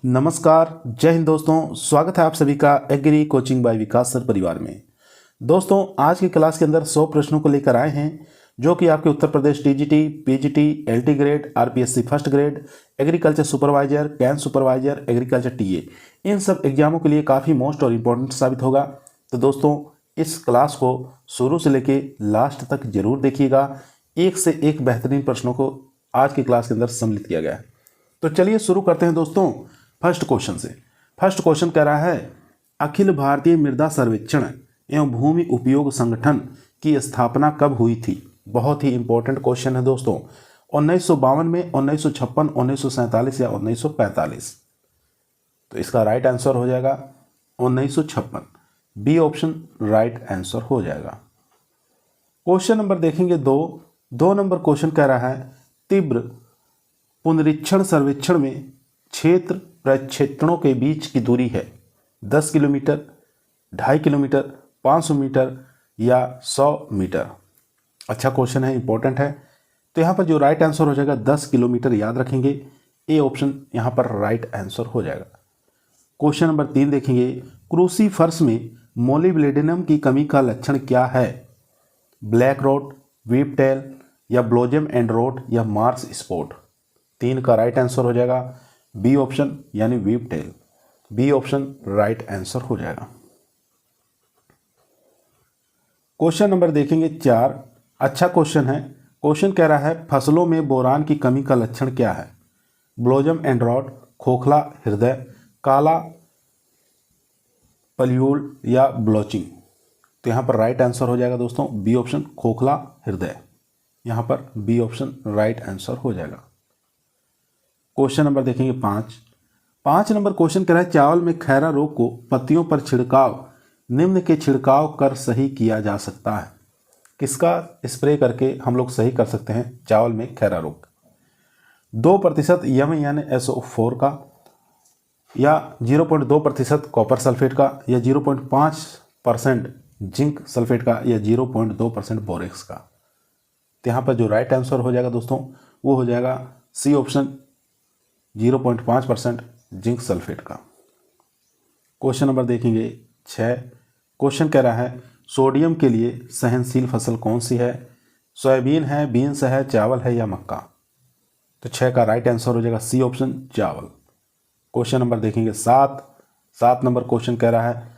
नमस्कार, जय हिंद दोस्तों। स्वागत है आप सभी का एग्री कोचिंग बाय विकास सर परिवार में। दोस्तों, आज की क्लास के अंदर 100 प्रश्नों को लेकर आए हैं जो कि आपके Uttar Pradesh TGT, PGT, LT grade, RPSC first grade, agriculture supervisor, camp supervisor, agriculture TA, इन सब एग्जामों के लिए काफ़ी मोस्ट और इम्पोर्टेंट साबित होगा। तो दोस्तों, इस क्लास को शुरू से लेके लास्ट तक जरूर देखिएगा। एक से एक बेहतरीन प्रश्नों को आज की क्लास के अंदर सम्मिलित किया गया है। तो चलिए शुरू करते हैं दोस्तों फर्स्ट क्वेश्चन से। फर्स्ट क्वेश्चन कह रहा है, अखिल भारतीय मृदा सर्वेक्षण एवं भूमि उपयोग संगठन की स्थापना कब हुई थी। बहुत ही इंपॉर्टेंट क्वेश्चन है दोस्तों। 1952 में, 1956, 1947 या 1945। तो इसका राइट आंसर हो जाएगा 1956। बी ऑप्शन राइट आंसर हो जाएगा। क्वेश्चन नंबर देखेंगे दो नंबर क्वेश्चन कह रहा है, तीव्र पुनरीक्षण सर्वेक्षण में क्षेत्र प्रक्षेत्रणों के बीच की दूरी है 10 किलोमीटर, 2.5 किलोमीटर, 500 मीटर या 100 मीटर। अच्छा क्वेश्चन है, इंपॉर्टेंट है। तो यहाँ पर जो राइट आंसर हो जाएगा 10 किलोमीटर, याद रखेंगे। ए ऑप्शन यहाँ पर राइट आंसर हो जाएगा। क्वेश्चन नंबर 3 देखेंगे, क्रूसीफर्स में मोलिब्डेनम की कमी का लक्षण क्या है। ब्लैक रॉट, वीप टेल या ब्लोजम एंड रोट या मार्स स्पॉट। 3 का राइट आंसर हो जाएगा बी ऑप्शन यानी whip tail. B option right answer हो जाएगा। क्वेश्चन नंबर देखेंगे 4। अच्छा क्वेश्चन है। क्वेश्चन कह रहा है, फसलों में बोरान की कमी का लक्षण क्या है। ब्लोजम एंड रॉट, खोखला हृदय, काला पल्यूल या ब्लोचिंग। तो यहाँ पर राइट आंसर हो जाएगा दोस्तों बी ऑप्शन खोखला हृदय। यहाँ पर बी ऑप्शन राइट आंसर हो जाएगा। क्वेश्चन नंबर देखेंगे 5 नंबर क्वेश्चन कह रहा है, चावल में खैरा रोग को पत्तियों पर छिड़काव निम्न के छिड़काव कर सही किया जा सकता है। किसका स्प्रे करके हम लोग सही कर सकते हैं चावल में खैरा रोग। 2% यम यानी SO4 का, या 0.2% कॉपर सल्फेट का, या 0.5% जिंक सल्फेट का, या 0.2% बोरेक्स का। तो यहाँ पर जो राइट आंसर हो जाएगा दोस्तों वो हो जाएगा सी ऑप्शन 0.5% जिंक सल्फेट का। क्वेश्चन नंबर देखेंगे 6। क्वेश्चन कह रहा है, सोडियम के लिए सहनशील फसल कौन सी है। सोयाबीन है, बीन्स है, चावल है या मक्का। तो 6 का राइट आंसर हो जाएगा सी ऑप्शन चावल। क्वेश्चन नंबर देखेंगे 7 नंबर क्वेश्चन कह रहा है,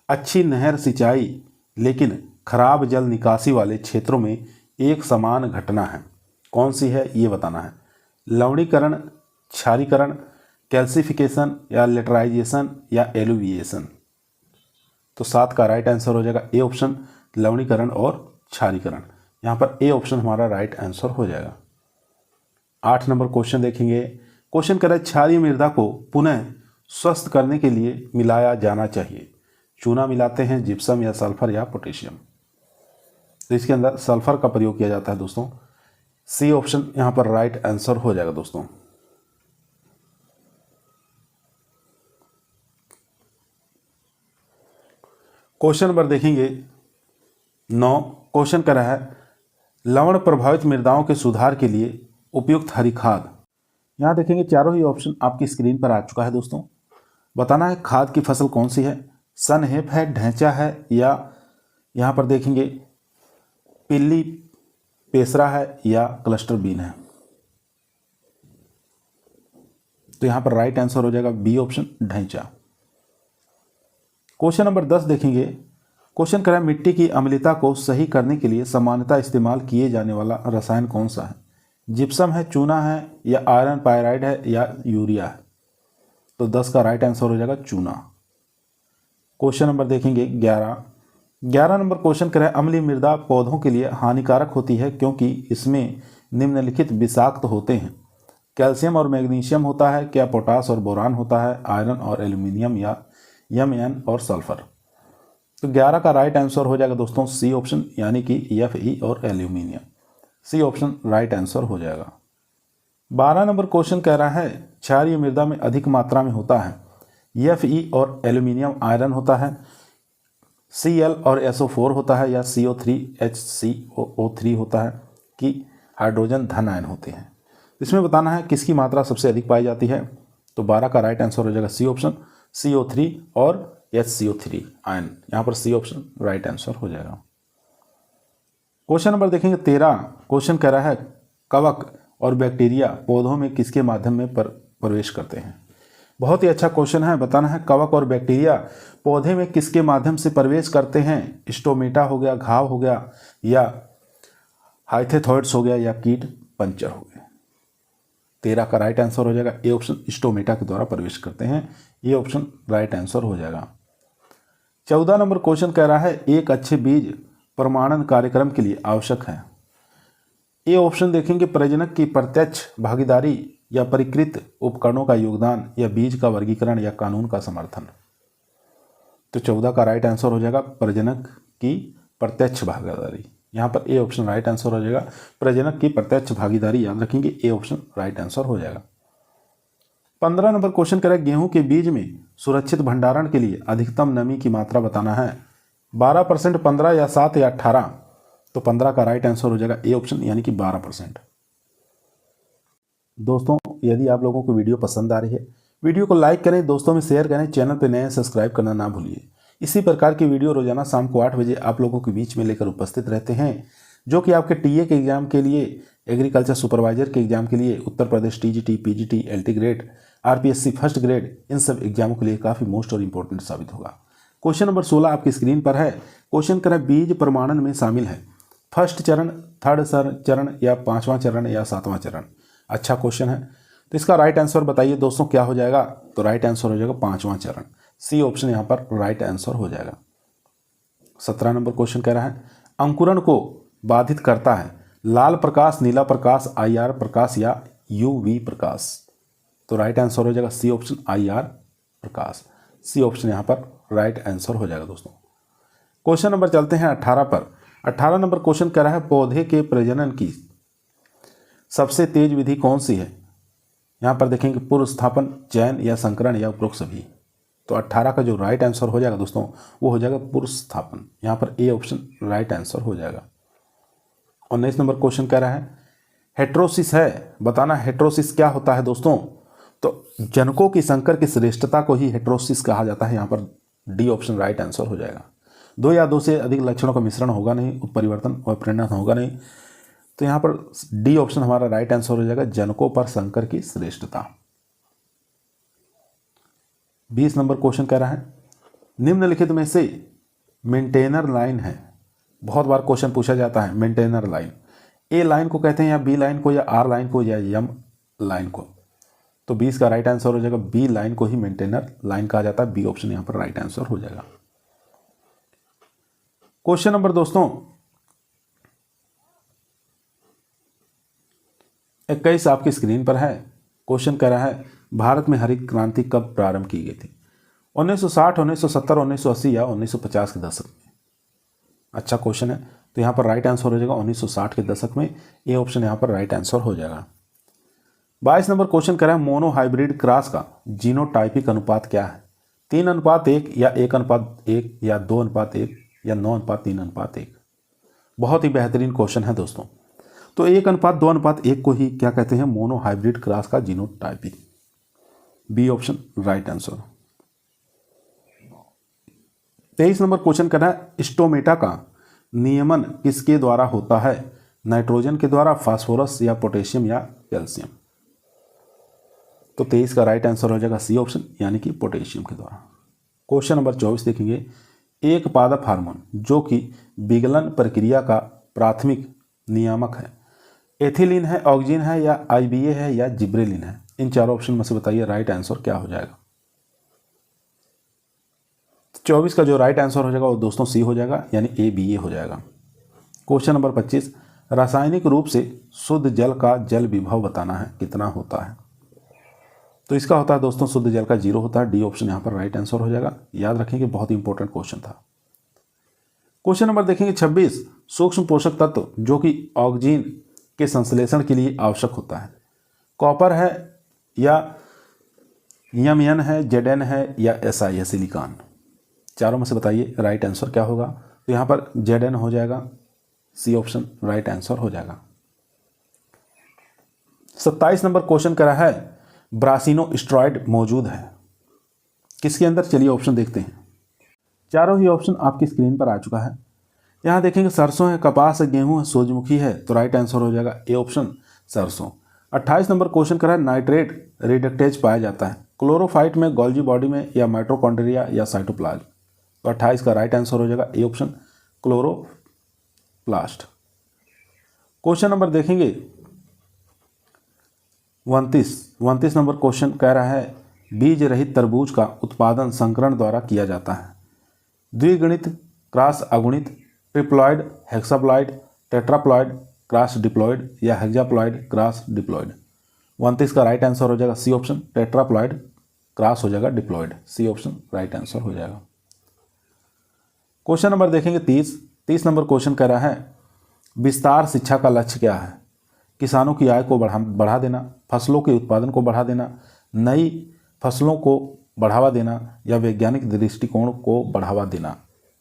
अच्छी नहर सिंचाई लेकिन खराब जल निकासी वाले क्षेत्रों में एक समान घटना है, कौन सी है ये बताना है। लवणीकरण, क्षारीकरण, कैल्सिफिकेशन या लेटराइजेशन या एलुविएशन। तो 7 का राइट आंसर हो जाएगा ए ऑप्शन लवणीकरण और क्षारीकरण। यहाँ पर ए ऑप्शन हमारा राइट आंसर हो जाएगा। 8 नंबर क्वेश्चन देखेंगे। क्वेश्चन कह रहा है, क्षारीय मृदा को पुनः स्वस्थ करने के लिए मिलाया जाना चाहिए। चूना मिलाते हैं, जिप्सम या सल्फर या पोटेशियम। तो इसके अंदर सल्फर का प्रयोग किया जाता है दोस्तों। सी ऑप्शन यहाँ पर राइट आंसर हो जाएगा दोस्तों। क्वेश्चन नंबर देखेंगे 9। क्वेश्चन कर रहा है, लवण प्रभावित मृदाओं के सुधार के लिए उपयुक्त हरी खाद। यहाँ देखेंगे चारों ही ऑप्शन आपकी स्क्रीन पर आ चुका है दोस्तों। बताना है खाद की फसल कौन सी है। सनहेप है, ढैंचा है, या यहाँ पर देखेंगे पिल्ली पेसरा है या क्लस्टर बीन है। तो यहाँ पर राइट आंसर हो जाएगा बी ऑप्शन ढैंचा। क्वेश्चन नंबर 10 देखेंगे। क्वेश्चन करें, मिट्टी की अम्लता को सही करने के लिए सामान्यतः इस्तेमाल किए जाने वाला रसायन कौन सा है। जिप्सम है, चूना है, या आयरन पायराइड है, या यूरिया है। तो 10 का राइट आंसर हो जाएगा चूना। क्वेश्चन नंबर देखेंगे 11 नंबर क्वेश्चन करें, अम्लीय मृदा पौधों के लिए हानिकारक होती है क्योंकि इसमें निम्नलिखित विषाक्त होते हैं। कैल्शियम और मैग्नीशियम होता है, क्या पोटास और बोरान होता है, आयरन और एल्यूमिनियम, या एन और सल्फर। तो 11 का राइट आंसर हो जाएगा दोस्तों सी ऑप्शन यानी कि Fe और aluminium. C option right answer हो जाएगा। 12 नंबर क्वेश्चन कह रहा है, क्षारीय मृदा में अधिक मात्रा में होता है। Fe और एल्यूमिनियम आयरन होता है, Cl और SO4 होता है, या CO3 HCO3 होता है, कि हाइड्रोजन धन आयन होते हैं। इसमें बताना है किसकी मात्रा सबसे अधिक पाई जाती है। तो 12 का राइट आंसर हो जाएगा सी ऑप्शन, CO3 और HCO3 आयन। यहाँ पर सी ऑप्शन राइट आंसर हो जाएगा। क्वेश्चन नंबर देखेंगे 13। क्वेश्चन कह रहा है कवक और बैक्टीरिया पौधों में किसके माध्यम में प्रवेश करते हैं। बहुत ही अच्छा क्वेश्चन है। बताना है कवक और बैक्टीरिया पौधे में किसके माध्यम से प्रवेश करते हैं। स्टोमेटा हो गया, घाव हो गया, या हाइथेथॉइड्स हो गया, या कीट पंचर हो गया। 13 का राइट आंसर हो जाएगा ए ऑप्शन, स्टोमेटा के द्वारा प्रवेश करते हैं। ये ऑप्शन राइट आंसर हो जाएगा। 14 नंबर क्वेश्चन कह रहा है एक अच्छे बीज प्रमाणन कार्यक्रम के लिए आवश्यक है। ए ऑप्शन देखेंगे प्रजनक की प्रत्यक्ष भागीदारी या परिष्कृत उपकरणों का योगदान, या बीज का वर्गीकरण, या कानून का समर्थन। तो 14 का राइट आंसर हो जाएगा प्रजनक की प्रत्यक्ष भागीदारी। यहाँ पर ए ऑप्शन राइट आंसर हो जाएगा, प्रजनक की प्रत्यक्ष भागीदारी। याद रखेंगे ए ऑप्शन राइट आंसर हो जाएगा। 15 नंबर क्वेश्चन करें गेहूं के बीज में सुरक्षित भंडारण के लिए अधिकतम नमी की मात्रा बताना है। 12%, 15 या 7 या 18। तो 15 का राइट आंसर हो जाएगा ए ऑप्शन, यानी कि 12%। दोस्तों यदि आप लोगों को वीडियो पसंद आ रही है, वीडियो को लाइक करें, दोस्तों में शेयर करें, चैनल पर नए सब्सक्राइब करना ना भूलिए। इसी प्रकार की वीडियो रोजाना शाम को 8 बजे आप लोगों के बीच में लेकर उपस्थित रहते हैं, जो कि आपके टीए के एग्जाम के लिए, एग्रीकल्चर सुपरवाइजर के एग्जाम के लिए, Uttar Pradesh TGT, PGT, LT grade, RPSC first grade, इन सब एग्जामों के लिए काफ़ी मोस्ट और इम्पोर्टेंट साबित होगा। क्वेश्चन नंबर 16 आपकी स्क्रीन पर है। क्वेश्चन करें बीज प्रमाणन में शामिल है फर्स्ट चरण, थर्ड चरण, या 5वां चरण, या 7वां चरण। अच्छा क्वेश्चन है, तो इसका राइट आंसर बताइए दोस्तों क्या हो जाएगा। तो राइट आंसर हो जाएगा 5वां चरण, सी ऑप्शन यहाँ पर राइट आंसर हो जाएगा। 17 नंबर क्वेश्चन कह रहा है अंकुरण को बाधित करता है लाल प्रकाश, नीला प्रकाश, IR प्रकाश, या UV प्रकाश। तो राइट आंसर हो जाएगा सी ऑप्शन IR प्रकाश। सी ऑप्शन यहाँ पर राइट आंसर हो जाएगा दोस्तों। क्वेश्चन नंबर चलते हैं 18 पर। 18 नंबर क्वेश्चन कह रहा है पौधे के प्रजनन की सबसे तेज विधि कौन सी है। यहाँ पर देखेंगे पूर्व स्थापन, चयन, या संकरण, या उपरोक्त सभी। तो 18 का जो राइट आंसर हो जाएगा दोस्तों वो हो जाएगा पूर्व स्थापन। यहाँ पर ए ऑप्शन राइट आंसर हो जाएगा। 19 नंबर क्वेश्चन कह रहा है हेट्रोसिस है, बताना हेट्रोसिस क्या होता है दोस्तों। तो जनकों की संकर की श्रेष्ठता को ही हेट्रोसिस कहा जाता है। यहाँ पर डी ऑप्शन राइट आंसर हो जाएगा। 2 या 2 से अधिक लक्षणों का मिश्रण होगा नहीं, उत्परिवर्तन और परिणत होगा नहीं। तो यहाँ पर डी ऑप्शन हमारा राइट आंसर हो जाएगा, जनकों पर संकर की श्रेष्ठता। 20 नंबर क्वेश्चन कह रहा है निम्नलिखित में से मेंटेनर लाइन है। बहुत बार क्वेश्चन पूछा जाता है मेंटेनर लाइन। ए लाइन को कहते हैं, या बी लाइन को, या आर लाइन को, या एम लाइन को। तो 20 का राइट आंसर हो जाएगा बी लाइन को ही मेंटेनर लाइन कहा जाता है। बी ऑप्शन यहाँ पर राइट आंसर हो जाएगा। क्वेश्चन नंबर दोस्तों 21 आपकी स्क्रीन पर है। क्वेश्चन कह रहा है भारत में हरित क्रांति कब प्रारंभ की गई थी। 1960, 1970, 1980, या 1950 के दशक में। अच्छा क्वेश्चन है, तो यहाँ पर राइट आंसर हो जाएगा 1960 के दशक में। ए ऑप्शन यहाँ पर राइट आंसर हो जाएगा। 22 नंबर क्वेश्चन कह रहा है मोनो हाइब्रिड क्रॉस का जीनोटाइपिक अनुपात क्या है। 3:1, या 1:1, या 2:1, या 9:3:1। बहुत ही बेहतरीन क्वेश्चन है दोस्तों। तो 1:2:1 को ही क्या कहते हैं, मोनो हाइब्रिड क्रॉस का genotypic. B option right answer. 23 number question करना है स्टोमेटा का नियमन किसके द्वारा होता है। नाइट्रोजन के द्वारा, फास्फोरस, या पोटेशियम, या कैल्शियम। तो 23 का राइट आंसर हो जाएगा सी ऑप्शन, यानी कि पोटेशियम के द्वारा। क्वेश्चन नंबर 24 देखेंगे एक पादप हार्मोन जो कि विगलन प्रक्रिया का प्राथमिक नियामक है, एथिलीन है, ऑक्सिन है, या IBA है, या जिब्रेलिन है। इन चारों ऑप्शन में से बताइए राइट आंसर क्या हो जाएगा। 24 का जो राइट आंसर हो जाएगा वो दोस्तों सी हो जाएगा, यानी ABA हो जाएगा। क्वेश्चन नंबर 25 रासायनिक रूप से शुद्ध जल का जल विभव बताना है, कितना होता है। तो इसका होता है दोस्तों शुद्ध जल का 0 होता है। डी ऑप्शन यहाँ पर राइट आंसर हो जाएगा। याद रखेंगे बहुत ही इंपॉर्टेंट क्वेश्चन था। क्वेश्चन नंबर देखेंगे 26 सूक्ष्म पोषक तत्व जो कि ऑक्सीजन के संश्लेषण के लिए आवश्यक होता है। कॉपर है, या Mn है, Zn है, या Si है, सिलिकॉन। चारों में से बताइए राइट आंसर क्या होगा। तो यहाँ पर Zn हो जाएगा। सी ऑप्शन राइट आंसर हो जाएगा। 27 नंबर क्वेश्चन करा है ब्रासिनोस्टेरॉइड मौजूद है? किसके अंदर? चलिए ऑप्शन देखते हैं। चारों ही ऑप्शन आपकी स्क्रीन पर आ चुका है। यहाँ देखेंगे सरसों है, कपास है, गेहूं है, सूरजमुखी है, तो राइट आंसर हो जाएगा ए ऑप्शन सरसों। 28 नंबर क्वेश्चन करा है नाइट्रेट रिडक्टेज पाया जाता है क्लोरोफाइट में, गोल्जी बॉडी में, या माइटोकॉन्ड्रिया या साइटोप्लाज्म? तो 28 का राइट आंसर हो जाएगा A option chloroplast. Question number देखेंगे 29 नंबर क्वेश्चन कह रहा है बीज रहित तरबूज का उत्पादन संकरण द्वारा किया जाता है। द्विगुणित, क्रॉस अगुणित, triploid, hexaploid, tetraploid, cross diploid या हेक्साप्लॉइड क्रॉस डिप्लॉइड? 29 का राइट आंसर हो जाएगा सी ऑप्शन टेट्राप्लॉइड क्रॉस हो जाएगा diploid. C option right answer हो जाएगा। क्वेश्चन नंबर देखेंगे 30 नंबर क्वेश्चन कह रहा है विस्तार शिक्षा का लक्ष्य क्या है? किसानों की आय को बढ़ा देना, फसलों के उत्पादन को बढ़ा देना, नई फसलों को बढ़ावा देना या वैज्ञानिक दृष्टिकोण को बढ़ावा देना?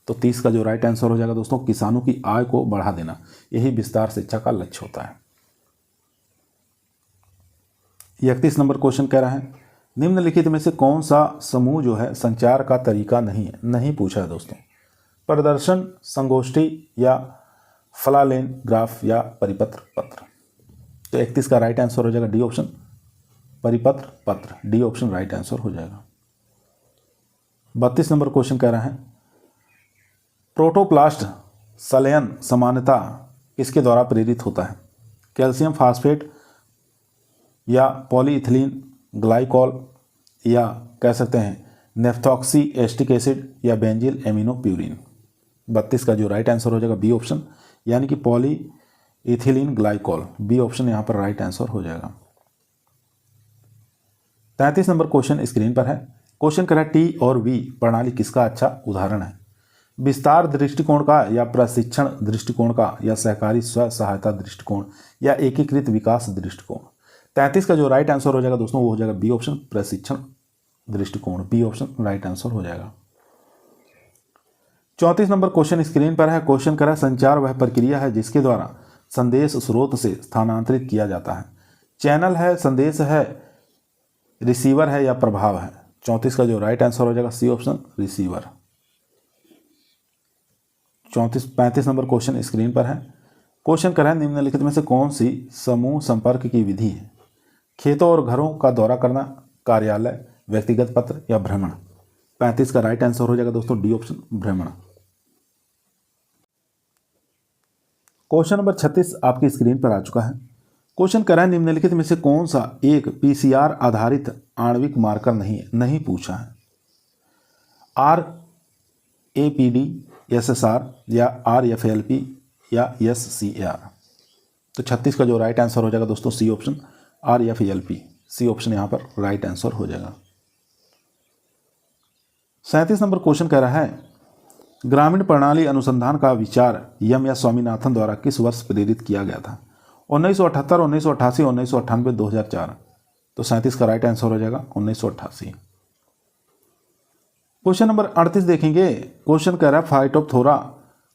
तो 30 का जो राइट आंसर हो जाएगा दोस्तों किसानों की आय को बढ़ा देना, यही विस्तार शिक्षा का लक्ष्य होता है। 31 नंबर क्वेश्चन कह रहा है निम्नलिखित में से कौन सा समूह जो है संचार का तरीका नहीं है? नहीं पूछा है दोस्तों। प्रदर्शन, संगोष्ठी या फलालेन ग्राफ या परिपत्र पत्र? तो 31 का राइट आंसर हो जाएगा डी ऑप्शन परिपत्र पत्र। डी ऑप्शन राइट आंसर हो जाएगा। 32 नंबर क्वेश्चन कह रहा है प्रोटोप्लास्ट संलयन समानता किसके द्वारा प्रेरित होता है? कैल्शियम फास्फेट या पॉलीइथिलीन ग्लाइकॉल या कह सकते हैं नेफ्थॉक्सी एस्टिक एसिड या बेंजिल एमिनो प्यूरिन? 32 का जो राइट आंसर हो जाएगा बी ऑप्शन यानी कि पॉलीइथिलीन ग्लाइकॉल। बी ऑप्शन यहाँ पर राइट आंसर हो जाएगा। 33 नंबर क्वेश्चन स्क्रीन पर है। क्वेश्चन करा टी और वी प्रणाली किसका अच्छा उदाहरण है? विस्तार दृष्टिकोण का या प्रशिक्षण दृष्टिकोण का या सहकारी स्व सहायता दृष्टिकोण या एकीकृत विकास दृष्टिकोण? 33 का जो राइट आंसर हो जाएगा दोस्तों वो हो जाएगा बी ऑप्शन प्रशिक्षण दृष्टिकोण। बी ऑप्शन राइट आंसर हो जाएगा। 34 नंबर क्वेश्चन स्क्रीन पर है। क्वेश्चन करा संचार वह प्रक्रिया है जिसके द्वारा संदेश स्रोत से स्थानांतरित किया जाता है। चैनल है, संदेश है, रिसीवर है या प्रभाव है? 34 का जो राइट आंसर हो जाएगा C option receiver. 35 number question screen पर है। क्वेश्चन कर है निम्नलिखित में से कौन सी समूह संपर्क की विधि है? खेतों और घरों का दौरा करना, कार्यालय, व्यक्तिगत पत्र या भ्रमण? 35 का राइट आंसर हो जाएगा दोस्तों डी ऑप्शन भ्रमण। क्वेश्चन नंबर 36 आपकी स्क्रीन पर आ चुका है। क्वेश्चन कर रहा है निम्नलिखित में से कौन सा एक पीसीआर आधारित आणविक मार्कर नहीं है? नहीं पूछा है। RAPD, SSR या RFLP या SCR? तो 36 का जो राइट आंसर हो जाएगा दोस्तों C option RFLP। C option यहाँ पर राइट आंसर हो जाएगा। 37 नंबर क्वेश्चन कह रहा है ग्रामीण प्रणाली अनुसंधान का विचार यम या स्वामीनाथन द्वारा किस वर्ष प्रेरित किया गया था? 1978, 1988, 1998, 2004? तो 37 का राइट आंसर हो जाएगा 1988। क्वेश्चन नंबर 38 देखेंगे। क्वेश्चन कह रहा है फाइटोप्थोरा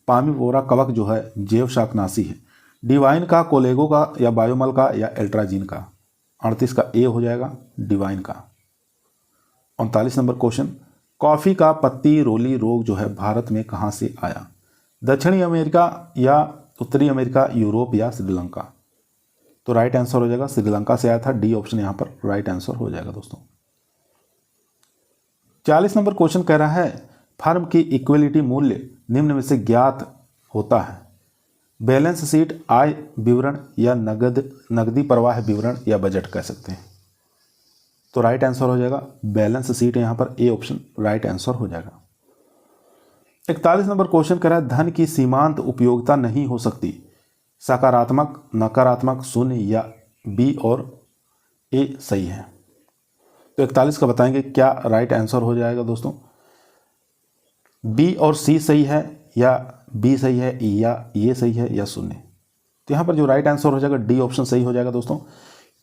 पामीपोरा कवक जो है जैव शाकनाशी है। डिवाइन का, कोलेगो का या बायोमल का या एल्ट्राजीन का? 38 का ए हो जाएगा डिवाइन का। 39 नंबर क्वेश्चन कॉफ़ी का पत्ती रोली रोग जो है भारत में कहाँ से आया? दक्षिणी अमेरिका या उत्तरी अमेरिका, यूरोप या श्रीलंका? तो राइट आंसर हो जाएगा श्रीलंका से आया था। डी ऑप्शन यहाँ पर राइट आंसर हो जाएगा दोस्तों। 40 नंबर क्वेश्चन कह रहा है फर्म की इक्विलिटी मूल्य निम्न में से ज्ञात होता है। बैलेंस शीट, आय विवरण या नगदी प्रवाह विवरण या बजट कह सकते हैं? तो राइट आंसर हो जाएगा बैलेंस शीट। यहाँ पर ए ऑप्शन राइट आंसर हो जाएगा। 41 नंबर क्वेश्चन कह रहा है धन की सीमांत उपयोगिता नहीं हो सकती। सकारात्मक, नकारात्मक, शून्य या बी और ए सही है? तो 41 का बताएंगे क्या राइट आंसर हो जाएगा दोस्तों? बी और सी सही है या बी सही है या ये सही है या शून्य? तो यहाँ पर जो राइट आंसर हो जाएगा डी ऑप्शन सही हो जाएगा दोस्तों,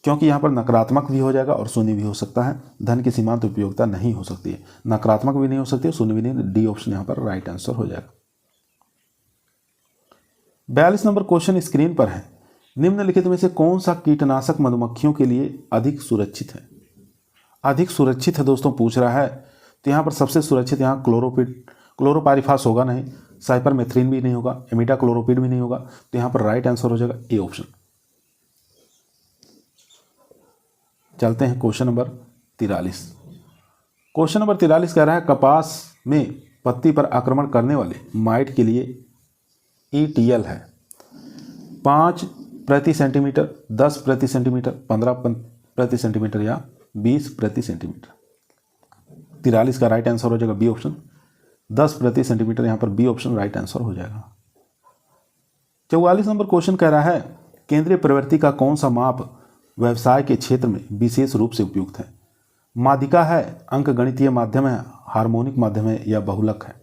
क्योंकि यहाँ पर नकारात्मक भी हो जाएगा और शून्य भी हो सकता है। धन की सीमांत उपयोगिता नहीं हो सकती है, नकारात्मक भी नहीं हो सकती है, शून्य भी नहीं। डी ऑप्शन यहाँ पर राइट आंसर हो जाएगा। 42 नंबर क्वेश्चन स्क्रीन पर है। निम्नलिखित में से कौन सा कीटनाशक मधुमक्खियों के लिए अधिक सुरक्षित है? अधिक सुरक्षित है दोस्तों पूछ रहा है, तो यहाँ पर सबसे सुरक्षित यहाँ क्लोरोपाइरिफास होगा नहीं, साइपरमेथ्रिन भी नहीं होगा, इमिडाक्लोप्रिड भी नहीं होगा, तो यहाँ पर राइट आंसर हो जाएगा ए ऑप्शन। चलते हैं क्वेश्चन नंबर 43। क्वेश्चन नंबर 43 कह रहा है कपास में पत्ती पर आक्रमण करने वाले माइट के लिए ETL है 5 प्रति सेंटीमीटर, 10 प्रति सेंटीमीटर, 15 प्रति सेंटीमीटर या 20 प्रति सेंटीमीटर। 43 का राइट आंसर हो जाएगा बी ऑप्शन, 10 प्रति सेंटीमीटर, यहाँ पर बी ऑप्शन राइट आंसर हो जाएगा। 44 नंबर क्वेश्चन कह रहा है केंद्रीय प्रवृत्ति का कौन सा माप व्यवसाय के क्षेत्र में विशेष रूप से उपयुक्त है? माध्यिका है, अंकगणितीय माध्यम है, हार्मोनिक माध्यम है या बहुलक है?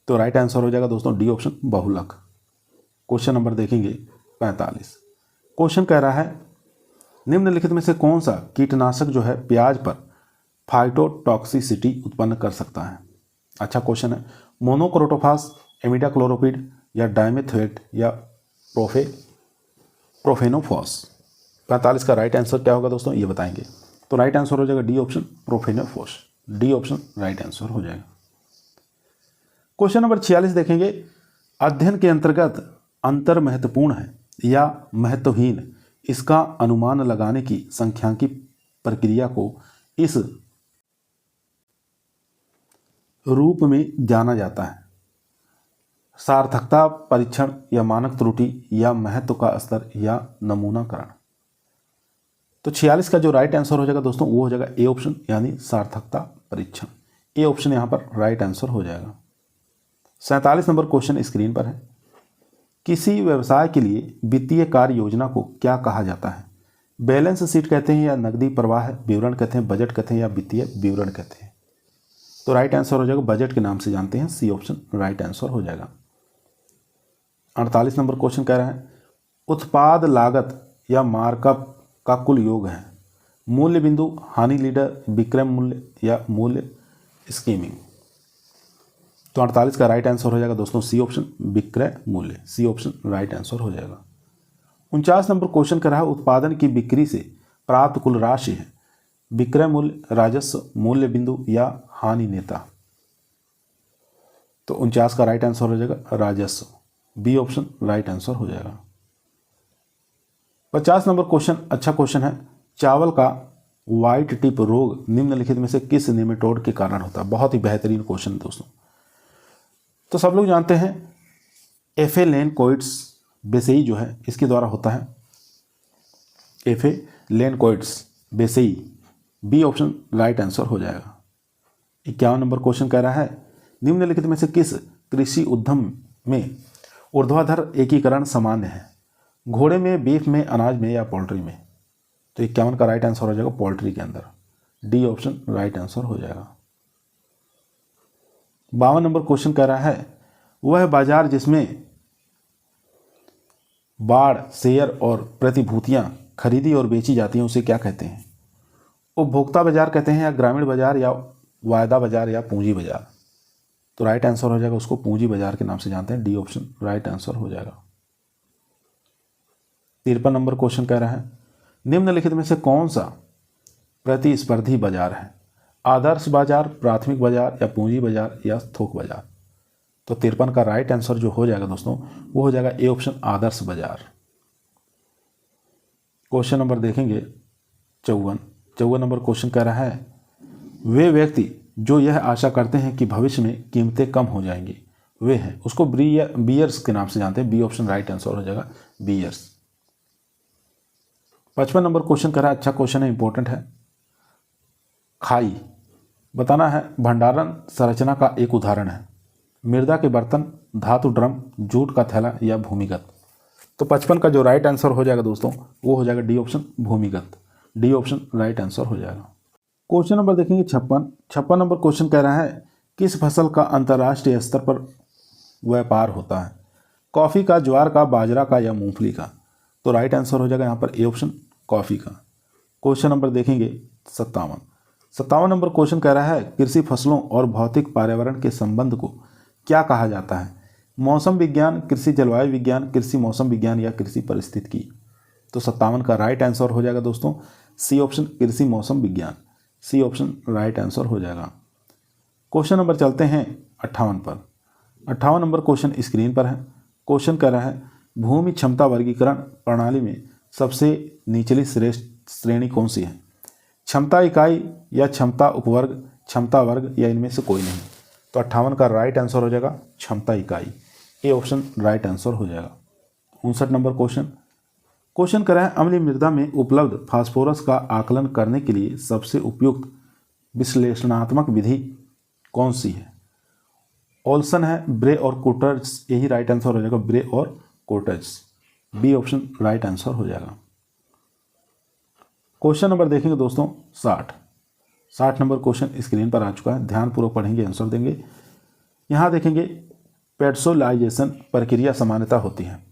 तो राइट आंसर हो जाएगा दोस्तों डी ऑप्शन बहुलक। क्वेश्चन नंबर देखेंगे 45। क्वेश्चन कह रहा है निम्नलिखित में से कौन सा कीटनाशक जो है प्याज पर फाइटोटॉक्सिसिटी उत्पन्न कर सकता है? अच्छा क्वेश्चन है। मोनोक्रोटोफास, इमिडाक्लोप्रिड या डाइमेथोएट या प्रोफेनोफॉस? 45 का राइट आंसर क्या होगा दोस्तों, ये बताएंगे। तो राइट आंसर हो जाएगा D option profenofos, D option right answer हो जाएगा। क्वेश्चन नंबर 46 देखेंगे अध्ययन के अंतर्गत अंतर महत्वपूर्ण है या महत्वहीन, इसका अनुमान लगाने की सांख्यिकी प्रक्रिया को इस रूप में जाना जाता है? सार्थकता परीक्षण या मानक त्रुटि या महत्व का स्तर या नमूनाकरण? तो 46 का जो राइट आंसर हो जाएगा दोस्तों वो हो जाएगा ए ऑप्शन यानी सार्थकता परीक्षण। ए ऑप्शन यहाँ पर राइट आंसर हो जाएगा। 47 नंबर क्वेश्चन स्क्रीन पर है किसी व्यवसाय के लिए वित्तीय कार्य योजना को क्या कहा जाता है? बैलेंस शीट कहते हैं या नकदी प्रवाह विवरण कहते हैं, बजट कहते हैं या वित्तीय विवरण कहते हैं? तो राइट आंसर हो जाएगा बजट के नाम से जानते हैं, सी ऑप्शन राइट आंसर हो जाएगा। 48 नंबर क्वेश्चन कह रहा है उत्पाद लागत या मार्कअप का कुल योग है? मूल्य बिंदु, हानि लीडर, विक्रय मूल्य या मूल्य स्कीमिंग? तो 48 का राइट आंसर हो जाएगा दोस्तों सी ऑप्शन विक्रय मूल्य, सी ऑप्शन राइट आंसर हो जाएगा। 49 नंबर क्वेश्चन कर रहा है उत्पादन की बिक्री से प्राप्त कुल राशि है विक्रय मूल्य, राजस्व, मूल्य बिंदु या हानि नेता? तो 49 का राइट आंसर हो जाएगा राजस्व, बी ऑप्शन राइट आंसर हो जाएगा। 50 नंबर क्वेश्चन अच्छा क्वेश्चन है चावल का व्हाइट टिप रोग निम्नलिखित में से किस नेमेटोड के कारण होता है? बहुत ही बेहतरीन क्वेश्चन दोस्तों। तो सब लोग जानते हैं एफेलेनकोइड्स बेसेई जो है इसके द्वारा होता है, एफेलेनकोइड्स बेसेई, बी ऑप्शन राइट आंसर हो जाएगा। 51 नंबर क्वेश्चन कह रहा है निम्नलिखित में से किस कृषि उद्यम में ऊर्ध्वाधर एकीकरण सामान्य है? घोड़े में, बीफ में, अनाज में या पोल्ट्री में? तो 51 का राइट आंसर हो जाएगा पोल्ट्री के अंदर, डी ऑप्शन राइट आंसर हो जाएगा। 52 नंबर क्वेश्चन कह रहा है वह बाजार जिसमें बाड़, शेयर और प्रतिभूतियां खरीदी और बेची जाती हैं उसे क्या कहते हैं? उपभोक्ता बाजार कहते हैं या ग्रामीण बाजार या वायदा बाजार या पूंजी बाजार? तो राइट आंसर हो जाएगा उसको पूंजी बाजार के नाम से जानते हैं, डी ऑप्शन राइट आंसर हो जाएगा। 53 नंबर क्वेश्चन कह रहा है निम्नलिखित में से कौन सा प्रतिस्पर्धी बाजार है? आदर्श बाजार, प्राथमिक बाजार या पूंजी बाजार या थोक बाजार? तो 53 का राइट आंसर जो हो जाएगा दोस्तों वो हो जाएगा ए ऑप्शन आदर्श बाजार। क्वेश्चन नंबर देखेंगे 54 नंबर क्वेश्चन कह रहा है वे व्यक्ति जो यह आशा करते हैं कि भविष्य में कीमतें कम हो जाएंगी वे हैं, उसको बियर्स के नाम से जानते हैं, बी ऑप्शन राइट आंसर हो जाएगा बियर्स। 55 नंबर क्वेश्चन कह रहा है अच्छा क्वेश्चन है, इंपॉर्टेंट है। खाई बताना है भंडारण संरचना का एक उदाहरण है। मृदा के बर्तन, धातु ड्रम, जूट का थैला या भूमिगत? तो 55 का जो राइट आंसर हो जाएगा दोस्तों वो हो जाएगा डी ऑप्शन भूमिगत, डी ऑप्शन राइट आंसर हो जाएगा। क्वेश्चन नंबर देखेंगे 56 नंबर क्वेश्चन कह रहा है किस फसल का अंतर्राष्ट्रीय स्तर पर व्यापार होता है? कॉफ़ी का, ज्वार का, बाजरा का या मूंगफली का? तो राइट आंसर हो जाएगा यहाँ पर ए ऑप्शन कॉफ़ी का। क्वेश्चन नंबर देखेंगे 57 नंबर क्वेश्चन कह रहा है कृषि फसलों और भौतिक पर्यावरण के संबंध को क्या कहा जाता है? मौसम विज्ञान, कृषि जलवायु विज्ञान, कृषि मौसम विज्ञान या कृषि परिस्थितिकी? तो 57 का राइट आंसर हो जाएगा दोस्तों सी ऑप्शन कृषि मौसम विज्ञान, सी ऑप्शन राइट आंसर हो जाएगा। क्वेश्चन नंबर चलते हैं 58 पर। 58 नंबर क्वेश्चन स्क्रीन पर है। क्वेश्चन कह रहा है भूमि क्षमता वर्गीकरण प्रणाली में सबसे निचली श्रेष्ठ श्रेणी कौन सी है? क्षमता इकाई या क्षमता उपवर्ग, क्षमता वर्ग या इनमें से कोई नहीं। तो 58 का राइट आंसर हो जाएगा क्षमता इकाई। ए ऑप्शन राइट आंसर हो जाएगा। 59 नंबर क्वेश्चन कह रहा है अम्लीय मृदा में उपलब्ध फास्फोरस का आकलन करने के लिए सबसे उपयुक्त विश्लेषणात्मक विधि कौन सी है? ओल्सन है, ब्रे और कोटर्स, यही राइट आंसर हो जाएगा, ब्रे और कोटर्स। बी ऑप्शन राइट आंसर हो जाएगा। क्वेश्चन नंबर देखेंगे दोस्तों 60 नंबर क्वेश्चन स्क्रीन पर आ चुका है। ध्यानपूर्वक पढ़ेंगे, आंसर देंगे। यहाँ देखेंगे पेट्सोलाइजेशन प्रक्रिया सामान्यतः होती है।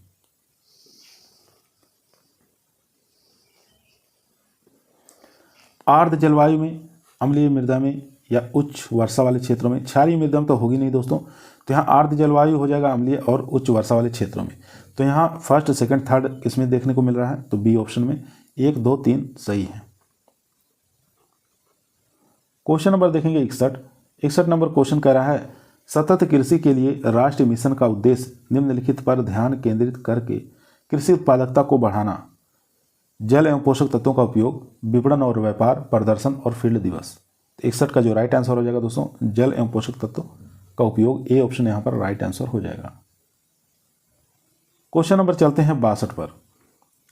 आर्द्र जलवायु में, अम्लीय मृदा में या उच्च वर्षा वाले क्षेत्रों में। क्षारीय मृदा में तो होगी नहीं दोस्तों, तो यहाँ आर्द्र जलवायु हो जाएगा अम्लीय और उच्च वर्षा वाले क्षेत्रों में। तो यहाँ फर्स्ट सेकंड थर्ड किसमें देखने को मिल रहा है? तो बी ऑप्शन में 1 2 3 सही है। क्वेश्चन नंबर देखेंगे 61 नंबर क्वेश्चन कह रहा है सतत कृषि के लिए राष्ट्रीय मिशन का उद्देश्य निम्नलिखित पर ध्यान केंद्रित करके कृषि उत्पादकता को बढ़ाना, जल एवं पोषक तत्वों का उपयोग, विपणन और व्यापार, प्रदर्शन और फील्ड दिवस। 61 का जो राइट आंसर हो जाएगा दोस्तों जल एवं पोषक तत्वों का उपयोग। ए ऑप्शन यहाँ पर राइट आंसर हो जाएगा। क्वेश्चन नंबर चलते हैं 62 पर।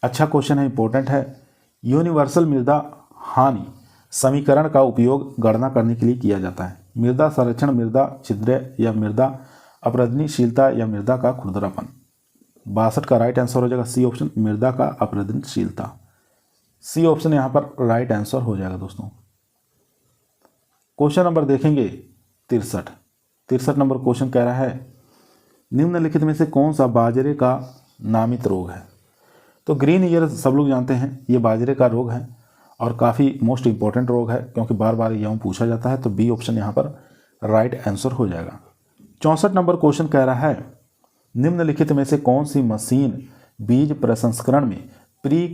अच्छा क्वेश्चन है, इंपॉर्टेंट है। यूनिवर्सल मृदा हानि समीकरण का उपयोग गणना करने के लिए किया जाता है। मृदा संरक्षण, मृदा छिद्र या मृदा अपरदनशीलता या मृदा का खुरदरापन। 62 का राइट आंसर हो जाएगा सी ऑप्शन, मृदा का अपरदनशीलता। सी ऑप्शन यहाँ पर राइट आंसर हो जाएगा दोस्तों। क्वेश्चन नंबर देखेंगे 63 नंबर क्वेश्चन कह रहा है निम्नलिखित में से कौन सा बाजरे का नामित रोग है? तो ग्रीन ईयर सब लोग जानते हैं, ये बाजरे का रोग है और काफ़ी मोस्ट इंपॉर्टेंट रोग है क्योंकि बार बार यह पूछा जाता है। तो बी ऑप्शन यहाँ पर राइट आंसर हो जाएगा। 64 नंबर क्वेश्चन कह रहा है निम्नलिखित में से कौन सी मशीन बीज प्रसंस्करण में प्री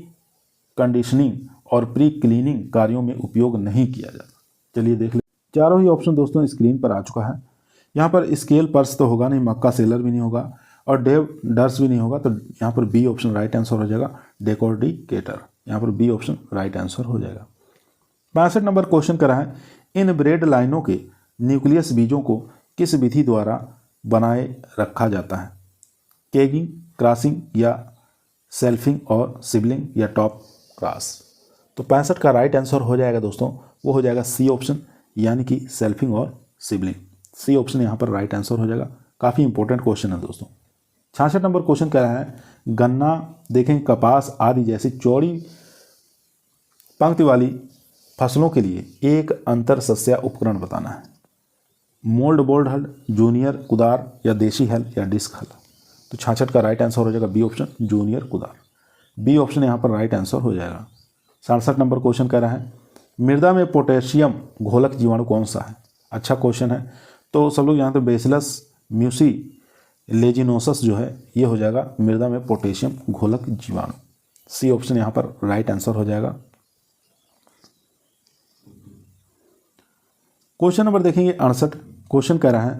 कंडीशनिंग और प्री क्लीनिंग कार्यों में उपयोग नहीं किया जाता? चलिए देख ले। चारों ही ऑप्शन दोस्तों स्क्रीन पर आ चुका है। यहाँ पर स्केल पर्स तो होगा नहीं, मक्का सेलर भी नहीं होगा और डेव डर्स भी नहीं होगा। तो यहाँ पर बी ऑप्शन राइट आंसर हो जाएगा, डेकोर्डिकेटर। यहाँ पर बी ऑप्शन राइट आंसर हो जाएगा। 62 नंबर क्वेश्चन करा है इन ब्रेड लाइनों के न्यूक्लियस बीजों को किस विधि द्वारा बनाए रखा जाता है? केगिंग, क्रॉसिंग या सेल्फिंग और सिबलिंग या टॉप क्रॉस। तो 65 का राइट आंसर हो जाएगा दोस्तों, वो हो जाएगा सी ऑप्शन, यानी कि सेल्फिंग और सिबलिंग। सी ऑप्शन यहाँ पर राइट आंसर हो जाएगा। काफ़ी इंपॉर्टेंट क्वेश्चन है दोस्तों। 66 नंबर क्वेश्चन कह रहा है गन्ना, देखें कपास आदि जैसी चौड़ी पंक्ति वाली फसलों के लिए एक अंतर सस्या उपकरण बताना है। मोल्ड बोल्ड हल, जूनियर कुदार या देशी हल या डिस्क हल। तो 66 का राइट आंसर हो जाएगा बी ऑप्शन, जूनियर कुदार। बी ऑप्शन यहाँ पर राइट आंसर हो जाएगा। 67 नंबर क्वेश्चन कह रहा है मृदा में पोटेशियम घोलक जीवाणु कौन सा है? अच्छा क्वेश्चन है। तो सब लोग यहाँ पे बेसिलस म्यूसी लेजिनोसस जो है ये हो जाएगा मृदा में पोटेशियम घोलक जीवाणु। सी ऑप्शन यहाँ पर राइट आंसर हो जाएगा। क्वेश्चन नंबर देखेंगे 68। क्वेश्चन कह रहा है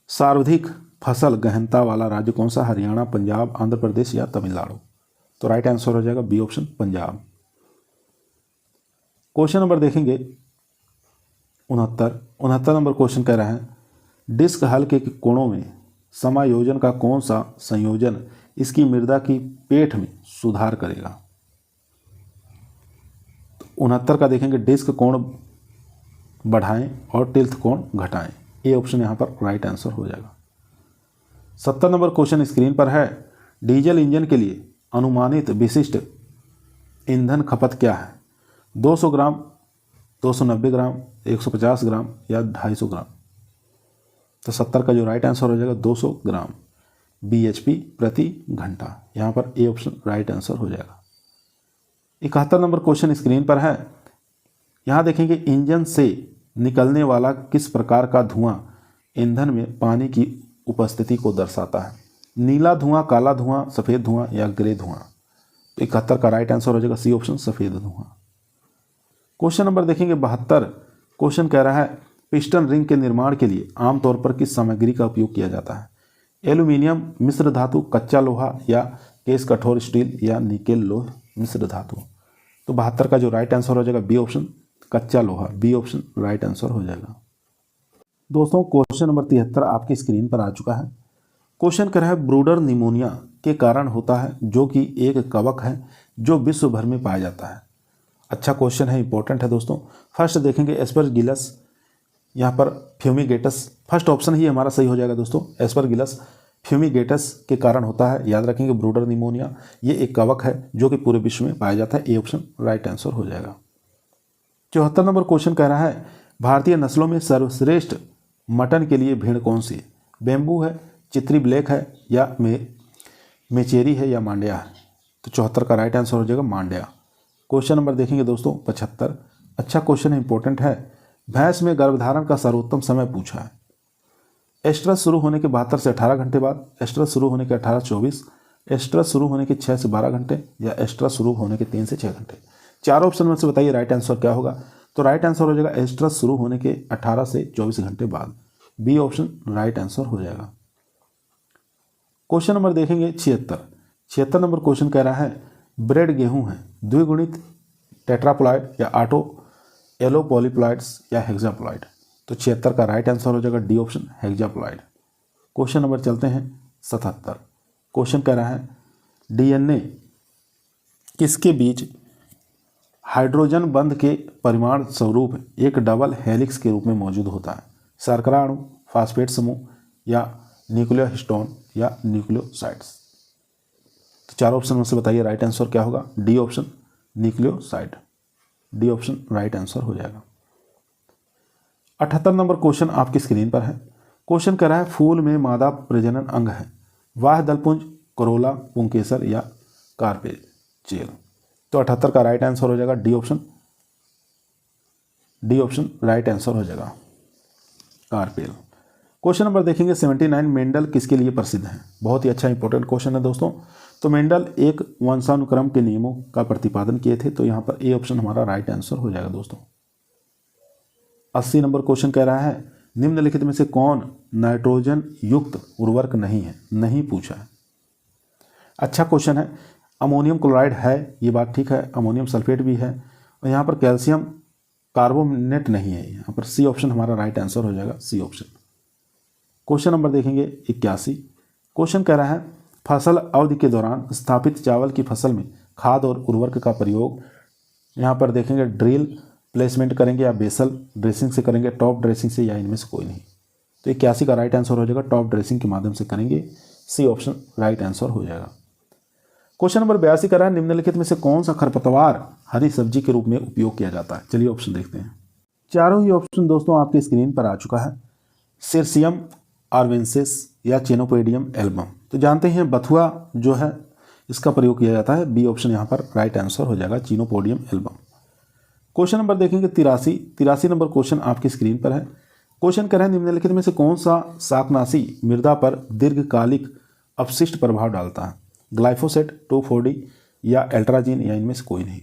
सर्वाधिक फसल गहनता वाला राज्य कौन सा? हरियाणा, पंजाब, आंध्र प्रदेश या तमिलनाडु। तो राइट आंसर हो जाएगा B option, Punjab. Question number देखेंगे 69 नंबर क्वेश्चन कह रहा है डिस्क हल के कोणों में समायोजन का कौन सा संयोजन इसकी मृदा की पेट में सुधार करेगा? तो 69 का देखेंगे डिस्क कोण बढ़ाएं और टिल्थ कोण घटाएं। ए ऑप्शन यहाँ पर राइट आंसर हो जाएगा। 70 नंबर क्वेश्चन स्क्रीन पर है डीजल इंजन के लिए अनुमानित विशिष्ट ईंधन खपत क्या है? 200 ग्राम, 290 ग्राम, 150 ग्राम या 250 ग्राम। तो 70 का जो राइट आंसर हो जाएगा 200 ग्राम bhp प्रति घंटा। यहाँ पर ए ऑप्शन राइट आंसर हो जाएगा। 71 नंबर क्वेश्चन स्क्रीन पर है। यहाँ देखेंगे इंजन से निकलने वाला किस प्रकार का धुआं ईंधन में पानी की उपस्थिति को दर्शाता है? नीला धुआं, काला धुआं, सफ़ेद धुआं या ग्रे धुआं। तो 71 का राइट आंसर हो जाएगा सी ऑप्शन, सफ़ेद धुआं। क्वेश्चन नंबर देखेंगे 72। क्वेश्चन कह रहा है पिस्टन रिंग के निर्माण के लिए आमतौर पर किस सामग्री का उपयोग किया जाता है? एल्यूमिनियम, मिश्र धातु, कच्चा लोहा या केस कठोर स्टील या निकेल लोह मिश्र धातु। तो 72 का जो राइट आंसर हो जाएगा बी ऑप्शन, कच्चा लोहा। बी ऑप्शन राइट आंसर हो जाएगा। दोस्तों क्वेश्चन नंबर 73 आपकी स्क्रीन पर आ चुका है। क्वेश्चन कर रहा है ब्रूडर निमोनिया के कारण होता है, जो कि एक कवक है जो विश्व भर में पाया जाता है। अच्छा क्वेश्चन है, इंपॉर्टेंट है दोस्तों। फर्स्ट देखेंगे एस्परगिलस, यहाँ पर फ्यूमिगेटस, फर्स्ट ऑप्शन ही हमारा सही हो जाएगा दोस्तों। एस्परगिलस फ्यूमिगेटस के कारण होता है, याद रखेंगे ब्रूडर निमोनिया ये एक कवक है जो कि पूरे विश्व में पाया जाता है। ए ऑप्शन राइट आंसर हो जाएगा। 74 नंबर क्वेश्चन कह रहा है भारतीय नस्लों में सर्वश्रेष्ठ मटन के लिए भेड़ कौन सी है? बेम्बू है, चित्री ब्लैक है या मेचेरी है या मांड्या है? तो 74 का राइट आंसर हो जाएगा मांड्या। क्वेश्चन नंबर देखेंगे दोस्तों 75। अच्छा क्वेश्चन है, इंपॉर्टेंट है। भैंस में गर्भधारण का सर्वोत्तम समय पूछा है। एस्ट्रस शुरू होने के 72 से 18 घंटे बाद, एस्ट्रस शुरू होने के 18 से 24, एस्ट्रस शुरू होने के 6 से 12 घंटे या एस्ट्रस शुरू होने के 3 से 6 घंटे। चार ऑप्शन में से बताइए राइट आंसर क्या होगा? तो राइट आंसर हो जाएगा एस्ट्रस शुरू होने के 18 से 24 घंटे बाद। बी ऑप्शन राइट आंसर हो जाएगा। क्वेश्चन नंबर देखेंगे 76। 76 नंबर क्वेश्चन कह रहा है ब्रेड गेहूं है, द्विगुणित टेट्राप्लॉइड या ऑटो एलो पॉलीप्लॉइड्स या हेक्साप्लॉइड। तो 76 का राइट आंसर हो जाएगा D option hexaploid. Question number चलते हैं 77। क्वेश्चन कह रहा है डीएनए किसके बीच हाइड्रोजन बंध के परिमाण स्वरूप एक डबल हेलिक्स के रूप में मौजूद होता है? शर्करा अणु, फास्फेट समूह या न्यूक्लियोहिस्टोन या न्यूक्लियोसाइड्स। तो चार ऑप्शन में से बताइए राइट आंसर क्या होगा? D option nucleoside. D option right answer हो जाएगा। 78 नंबर क्वेश्चन आपकी स्क्रीन पर है। क्वेश्चन कह रहा है फूल में मादा प्रजनन अंग है, वाह दलपुंज, करोला, पुंकेसर या कार्पेचेल। तो 78 का राइट आंसर हो जाएगा D option. D option right answer हो जाएगा कार्पेल। क्वेश्चन नंबर देखेंगे 79। मेंडल किसके लिए प्रसिद्ध है? बहुत ही अच्छा इंपॉर्टेंट क्वेश्चन है दोस्तों। तो मेंडल एक वंशानुक्रम के नियमों का प्रतिपादन किए थे, तो यहाँ पर ए ऑप्शन हमारा राइट आंसर हो जाएगा दोस्तों। 80 नंबर क्वेश्चन कह रहा है निम्नलिखित में से कौन नाइट्रोजन युक्त उर्वरक नहीं है? नहीं पूछा है। अच्छा क्वेश्चन है। अमोनियम क्लोराइड है, ये बात ठीक है, अमोनियम सल्फेट भी है, और यहाँ पर कैल्शियम कार्बोनेट नहीं है। यहाँ पर सी ऑप्शन हमारा राइट आंसर हो जाएगा, सी ऑप्शन। क्वेश्चन नंबर देखेंगे 81। क्वेश्चन कह रहा है फसल अवधि के दौरान स्थापित चावल की फसल में खाद और उर्वरक का प्रयोग यहाँ पर देखेंगे ड्रिल प्लेसमेंट करेंगे या बेसल ड्रेसिंग से करेंगे, टॉप ड्रेसिंग से, या इनमें से कोई नहीं। तो 81 का राइट आंसर हो जाएगा टॉप ड्रेसिंग के माध्यम से करेंगे। सी ऑप्शन राइट आंसर हो जाएगा। क्वेश्चन नंबर 82 कह रहा है निम्नलिखित में से कौन सा खरपतवार हरी सब्जी के रूप में उपयोग किया जाता है? चलिए ऑप्शन देखते हैं। चारों ही ऑप्शन दोस्तों आपकी स्क्रीन पर आ चुका है। सिरसियम आर्वेंसिस या चेनोपोडियम एल्बम। तो जानते हैं बथुआ जो है इसका प्रयोग किया जाता है। बी ऑप्शन यहाँ पर राइट आंसर हो जाएगा, चेनोपोडियम एल्बम। क्वेश्चन नंबर देखेंगे 83 नंबर क्वेश्चन आपकी स्क्रीन पर है। क्वेश्चन कह रहे हैं निम्नलिखित में से कौन सा शाकनाशी मृदा पर दीर्घकालिक अपशिष्ट प्रभाव डालता है? ग्लाइफोसेट, 2,4-D या एल्ट्राजीन या इनमें से कोई नहीं।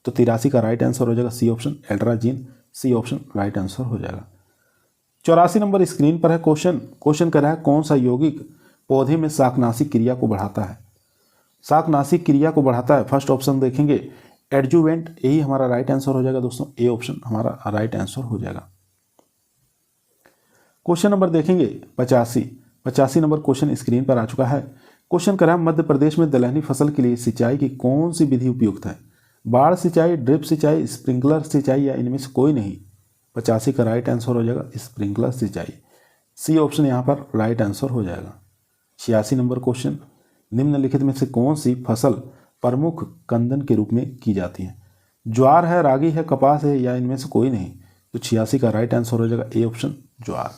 तो 83 का राइट आंसर हो जाएगा सी ऑप्शन एल्ट्राजीन। सी ऑप्शन राइट आंसर हो जाएगा। 84 नंबर स्क्रीन पर है क्वेश्चन कह रहा है कौन सा यौगिक पौधे में शाकनाशी क्रिया को बढ़ाता है? शाकनाशी क्रिया को बढ़ाता है, फर्स्ट ऑप्शन देखेंगे एडजुवेंट, यही हमारा राइट आंसर हो जाएगा दोस्तों। ए ऑप्शन हमारा राइट आंसर हो जाएगा। क्वेश्चन नंबर देखेंगे 85 नंबर क्वेश्चन स्क्रीन पर आ चुका है। क्वेश्चन कह रहा है मध्य प्रदेश में दलहनी फसल के लिए सिंचाई की कौन सी विधि उपयुक्त है? बाढ़ सिंचाई, ड्रिप सिंचाई, स्प्रिंकलर सिंचाई या इनमें से कोई नहीं। 85 का राइट आंसर हो जाएगा स्प्रिंकलर सिंचाई। सी ऑप्शन यहाँ पर राइट आंसर हो जाएगा। 86 नंबर क्वेश्चन निम्नलिखित में से कौन सी फसल प्रमुख कंदन के रूप में की जाती है? ज्वार है, रागी है, कपास है या इनमें से कोई नहीं। तो 86 का राइट आंसर हो जाएगा ए ऑप्शन ज्वार।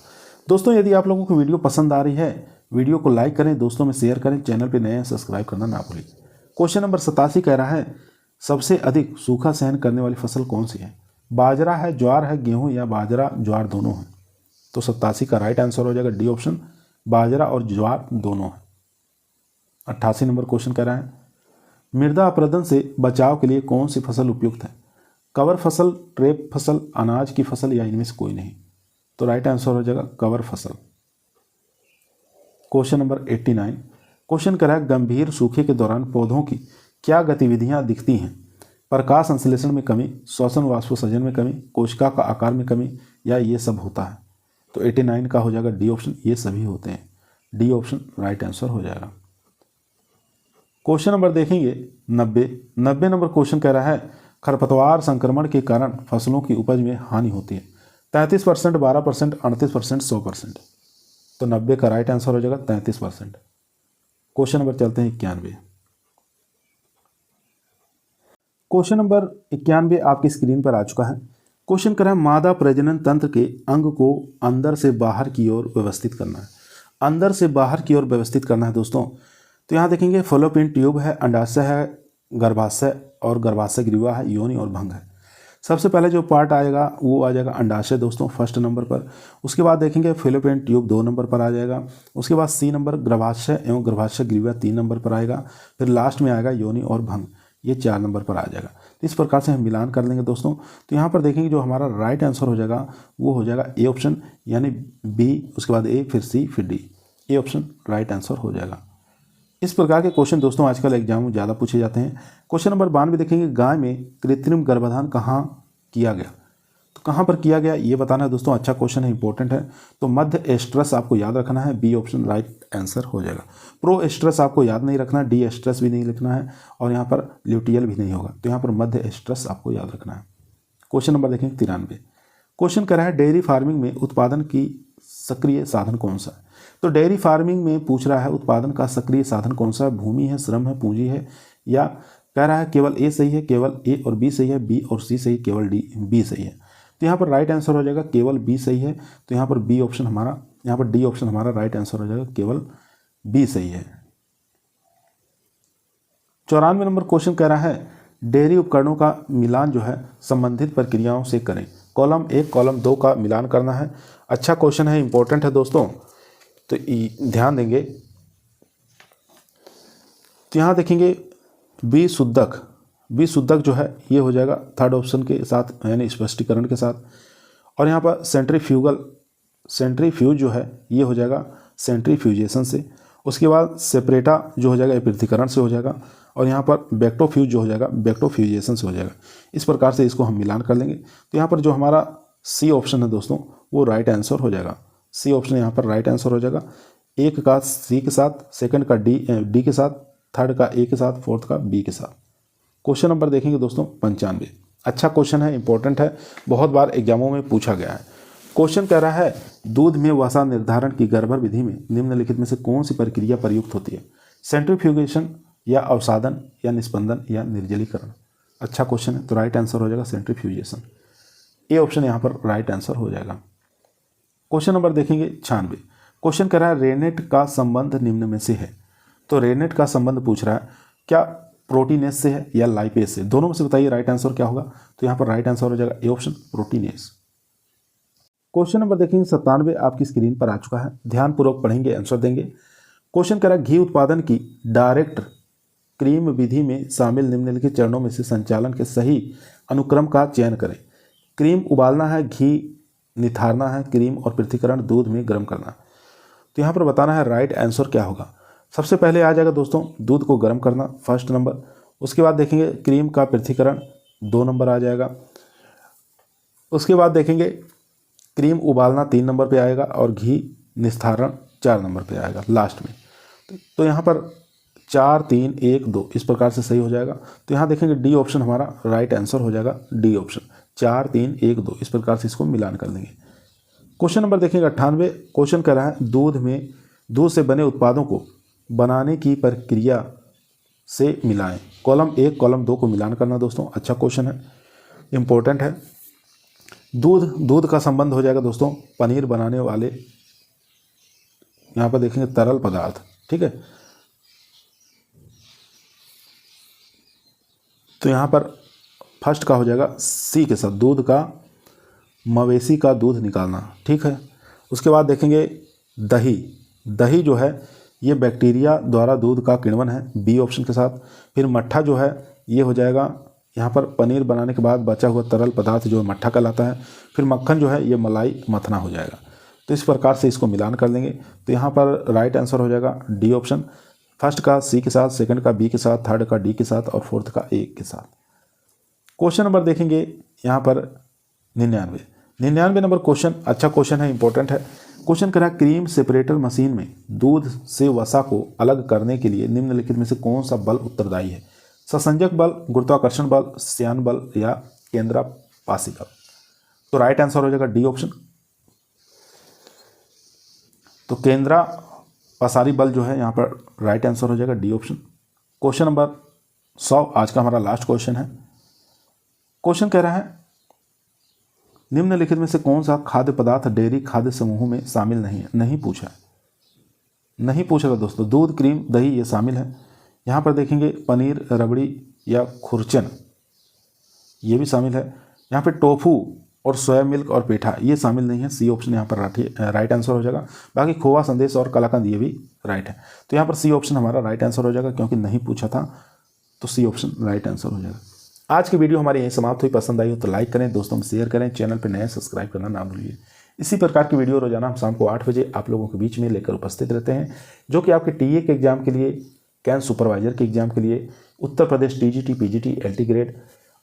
दोस्तों यदि आप लोगों को वीडियो पसंद आ रही है, वीडियो को लाइक करें, दोस्तों में शेयर करें, चैनल पे नए हैं सब्सक्राइब करना ना भूलें। क्वेश्चन नंबर 87 कह रहा है सबसे अधिक सूखा सहन करने वाली फसल कौन सी है? बाजरा है, ज्वार है, गेहूं या बाजरा ज्वार दोनों है। तो 87 का राइट आंसर हो जाएगा डी ऑप्शन बाजरा और ज्वार दोनों है। 88 नंबर क्वेश्चन कह रहा है मृदा अपरदन से बचाव के लिए कौन सी फसल उपयुक्त है? कवर फसल, ट्रेप फसल, अनाज की फसल या इनमें से कोई नहीं। तो राइट आंसर हो जाएगा कवर फसल। क्वेश्चन नंबर 89 क्वेश्चन कह रहा है गंभीर सूखे के दौरान पौधों की क्या गतिविधियां दिखती हैं? प्रकाश संश्लेषण में कमी, श्वसन वाष्पोत्सर्जन में कमी, कोशिका का आकार में कमी या ये सब होता है। तो 89 का हो जाएगा डी ऑप्शन, ये सभी होते हैं। डी ऑप्शन राइट आंसर हो जाएगा। क्वेश्चन नंबर देखेंगे 90 नंबर क्वेश्चन कह रहा है खरपतवार संक्रमण के कारण फसलों की उपज में हानि होती है। 33%, 12%, 38%, 100%। तो 90 का राइट आंसर हो जाएगा 33%। क्वेश्चन नंबर चलते हैं 91। क्वेश्चन नंबर 91 आपकी स्क्रीन पर आ चुका है। क्वेश्चन कर रहा है मादा प्रजनन तंत्र के अंग को अंदर से बाहर की ओर व्यवस्थित करना है। अंदर से बाहर की ओर व्यवस्थित करना है दोस्तों। तो यहाँ देखेंगे फलोपियन ट्यूब है, अंडाशय है, गर्भाशय और गर्भाशय ग्रीवा है, योनि और भंग है। सबसे पहले जो पार्ट आएगा वो आ जाएगा अंडाशय दोस्तों, फर्स्ट नंबर पर। उसके बाद देखेंगे फलोपियन ट्यूब 2 नंबर पर आ जाएगा। उसके बाद सी नंबर गर्भाशय एवं गर्भाशय ग्रीवा 3 नंबर पर आएगा। फिर लास्ट में आएगा योनि और भंग, ये 4 नंबर पर आ जाएगा। तो इस प्रकार से हम मिलान कर लेंगे दोस्तों। तो यहाँ पर देखेंगे जो हमारा राइट आंसर हो जाएगा वो हो जाएगा ए ऑप्शन, यानी बी, उसके बाद ए, फिर सी, फिर D. A option right answer हो जाएगा। इस प्रकार के क्वेश्चन दोस्तों आजकल एग्जाम में ज़्यादा पूछे जाते हैं। क्वेश्चन नंबर 92 देखेंगे गाय में कृत्रिम गर्भाधान कहाँ किया गया? तो कहाँ पर किया गया ये बताना है दोस्तों। अच्छा क्वेश्चन है, इंपॉर्टेंट है। तो मध्य एस्ट्रस आपको याद रखना है, बी ऑप्शन राइट आंसर हो जाएगा। प्रो एस्ट्रस आपको याद नहीं रखना है, डी एस्ट्रस भी नहीं लिखना है और यहाँ पर ल्यूटियल भी नहीं होगा। तो यहाँ पर मध्य एस्ट्रस आपको याद रखना है। क्वेश्चन नंबर देखेंगे 93। क्वेश्चन कर रहा है डेयरी फार्मिंग में उत्पादन की सक्रिय साधन कौन सा है? तो डेयरी फार्मिंग में पूछ रहा है उत्पादन का सक्रिय साधन कौन सा है? भूमि है, श्रम है, पूंजी है, या कह रहा है केवल ए सही है, केवल ए और बी सही है, बी और सी सही, केवल डी बी सही है। तो यहाँ पर राइट आंसर हो जाएगा केवल बी सही है। तो यहाँ पर बी ऑप्शन हमारा, यहाँ पर डी ऑप्शन हमारा राइट आंसर हो जाएगा, केवल बी सही है। 94 नंबर क्वेश्चन कह रहा है डेयरी उपकरणों का मिलान जो है संबंधित प्रक्रियाओं से करें। कॉलम 1 कॉलम 2 का मिलान करना है। अच्छा क्वेश्चन है, इंपॉर्टेंट है दोस्तों, तो ध्यान देंगे। तो यहाँ देखेंगे बी शुद्धक जो है ये हो जाएगा थर्ड ऑप्शन के साथ, यानी स्पष्टीकरण के साथ। और यहाँ पर सेंट्रीफ्यूज जो है ये हो जाएगा सेंट्रीफ्यूजेशन से। उसके बाद सेपरेटा जो हो जाएगा ये पृथक्करण से हो जाएगा। और यहाँ पर बैक्टोफ्यूज जो हो जाएगा बैक्टोफ्यूजेशन से हो जाएगा। इस प्रकार से इसको हम मिलान कर लेंगे। तो यहाँ पर जो हमारा सी ऑप्शन है दोस्तों वो राइट आंसर हो जाएगा। सी ऑप्शन यहाँ पर राइट आंसर हो जाएगा। एक का सी के साथ, सेकंड का डी के साथ, थर्ड का ए के साथ, फोर्थ का बी के साथ। क्वेश्चन नंबर देखेंगे दोस्तों 95। अच्छा क्वेश्चन है, इंपॉर्टेंट है, बहुत बार एग्जामों में पूछा गया है। क्वेश्चन कह रहा है दूध में वसा निर्धारण की गर्भर विधि में निम्नलिखित में से कौन सी प्रक्रिया प्रयुक्त होती है? सेंट्रीफ्यूगेशन या अवसादन या निस्पंदन या निर्जलीकरण। अच्छा क्वेश्चन है, तो राइट आंसर हो जाएगा सेंट्रीफ्यूगेशन। ए ऑप्शन यहाँ पर राइट आंसर हो जाएगा। क्वेश्चन नंबर देखेंगे 96। क्वेश्चन कह रहा है रेनेट का संबंध निम्न में से है। तो रेनेट का संबंध पूछ रहा है क्या प्रोटीनेस से है या लाइपेज से? दोनों में से बताइए राइट आंसर क्या होगा। तो यहाँ पर राइट आंसर हो जाएगा ए ऑप्शन प्रोटीनेस। क्वेश्चन नंबर देखेंगे 97 आपकी स्क्रीन पर आ चुका है। ध्यानपूर्वक पढ़ेंगे, आंसर देंगे। क्वेश्चन कह रहा है घी उत्पादन की डायरेक्ट क्रीम विधि में शामिल निम्नलिखित चरणों में से संचालन के सही अनुक्रम का चयन करें। क्रीम उबालना है, घी निथारना है, क्रीम और पृथक्करण दूध में गर्म करना। तो यहाँ पर बताना है राइट आंसर क्या होगा। सबसे पहले आ जाएगा दोस्तों दूध को गर्म करना, फर्स्ट नंबर। उसके बाद देखेंगे क्रीम का पृथक्करण 2 नंबर आ जाएगा। उसके बाद देखेंगे क्रीम उबालना 3 नंबर पे आएगा और घी निस्तारण 4 नंबर पे आएगा लास्ट में। तो यहाँ पर 4 3 1 2 इस प्रकार से सही हो जाएगा। तो यहाँ देखेंगे डी ऑप्शन हमारा राइट आंसर हो जाएगा। डी ऑप्शन 4 3 1 2 इस प्रकार से इसको मिलान कर देंगे। क्वेश्चन नंबर देखेंगे 98। क्वेश्चन कह रहा है दूध से बने उत्पादों को बनाने की प्रक्रिया से मिलाएं। कॉलम 1 कॉलम 2 को मिलान करना दोस्तों। अच्छा क्वेश्चन है, इंपॉर्टेंट है। दूध का संबंध हो जाएगा दोस्तों पनीर बनाने वाले, यहाँ पर देखेंगे तरल पदार्थ, ठीक है। तो यहाँ पर फर्स्ट का हो जाएगा सी के साथ, दूध का, मवेशी का दूध निकालना, ठीक है। उसके बाद देखेंगे दही जो है ये बैक्टीरिया द्वारा दूध का किण्वन है, बी ऑप्शन के साथ। फिर मट्ठा जो है ये हो जाएगा यहाँ पर पनीर बनाने के बाद बचा हुआ तरल पदार्थ जो मट्ठा कहलाता है, फिर मक्खन जो है ये मलाई मथना हो जाएगा। तो इस प्रकार से इसको मिलान कर देंगे। तो यहाँ पर राइट आंसर हो जाएगा डी ऑप्शन। फर्स्ट का सी के साथ, सेकंड का बी के साथ, थर्ड का डी के साथ और फोर्थ का ए के साथ। क्वेश्चन नंबर देखेंगे यहाँ पर 99 नंबर क्वेश्चन। अच्छा क्वेश्चन है, इंपॉर्टेंट है। क्वेश्चन कह रहा है क्रीम सेपरेटर मशीन में दूध से वसा को अलग करने के लिए निम्नलिखित में से कौन सा बल उत्तरदायी है? ससंजक बल, गुरुत्वाकर्षण बल, श्यान बल या केंद्रापाशी बल? तो राइट आंसर हो जाएगा डी ऑप्शन। तो केंद्रापसारी बल जो है यहाँ पर राइट आंसर हो जाएगा डी ऑप्शन। क्वेश्चन नंबर 100 आज का हमारा लास्ट क्वेश्चन है। क्वेश्चन कह रहा है निम्नलिखित में से कौन सा खाद्य पदार्थ डेयरी खाद्य समूह में शामिल नहीं है? नहीं पूछा था दोस्तों। दूध, क्रीम, दही ये शामिल है। यहाँ पर देखेंगे पनीर, रबड़ी या खुरचन ये भी शामिल है। यहाँ पे टोफू और सोया मिल्क और पेठा ये शामिल नहीं है। सी ऑप्शन यहाँ पर राइट आंसर हो जाएगा। बाकी खोवा, संदेश और कलाकंद ये भी राइट है। तो यहाँ पर सी ऑप्शन हमारा राइट आंसर हो जाएगा, क्योंकि नहीं पूछा था तो सी ऑप्शन राइट आंसर हो जाएगा। आज की वीडियो हमारी यहीं समाप्त हुई। पसंद आई हो तो लाइक करें, दोस्तों में शेयर करें, चैनल पर नए सब्सक्राइब करना ना भूलिए। इसी प्रकार की वीडियो रोजाना हम शाम को 8 बजे आप लोगों के बीच में लेकर उपस्थित रहते हैं, जो कि आपके टीए के एग्जाम के लिए, कैंप सुपरवाइजर के एग्जाम के लिए, Uttar Pradesh TGT, PGT, LT grade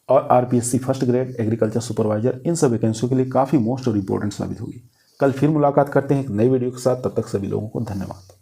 और RPSC first grade, agriculture supervisor, इन सब वैकेंसियों के लिए काफ़ी मोस्ट और इम्पोर्टेंट साबित होगी। कल फिर मुलाकात करते हैं एक नई वीडियो के साथ। तब तक सभी लोगों को धन्यवाद।